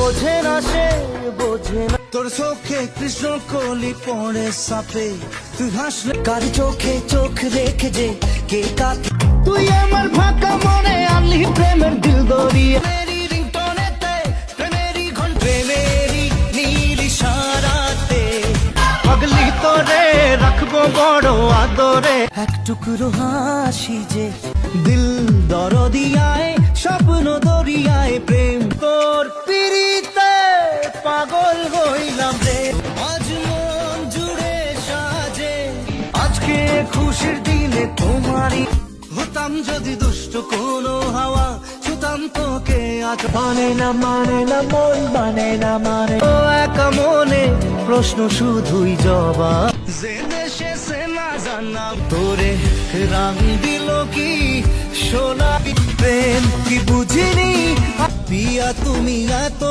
বোঝে না সে, বোঝে না। তোর চোখে কৃষ্ণ কলি পড়ে সাপে, তুই হাসলে কার চোখে চোখ রেখে যে কে কাকে। তুই আমার ফাঁকা মনে আনলি প্রেমের দিল দরিয়া। প্রেমেরই রিংটোনেতে, প্রেমেরই ঘন্টা, প্রেমেরই নীল ইশারাতে পাগলি তোরে রাখবো বড় আদরে। এক টুকরো হাসি যে দিল দরদিয়ায়, স্বপ্ন দরিয়ায় প্রেম তোর পিড়িতে পাগল হইলাম রে। আজ মন জুড়ে সাজে। আজকে খুশির দিনে তোমারই হতাম যদি দুষ্ট কোনো হাওয়া, ছুতাম তোকে আজ। মানে না মন মানে না ও একা মনে প্রশ্ন শুধুই জবাব। যে দেশে সে না জানা তোরে রাং দিল কি সোনা প্রেম কি বুঝিনি পিয়া তুমি এত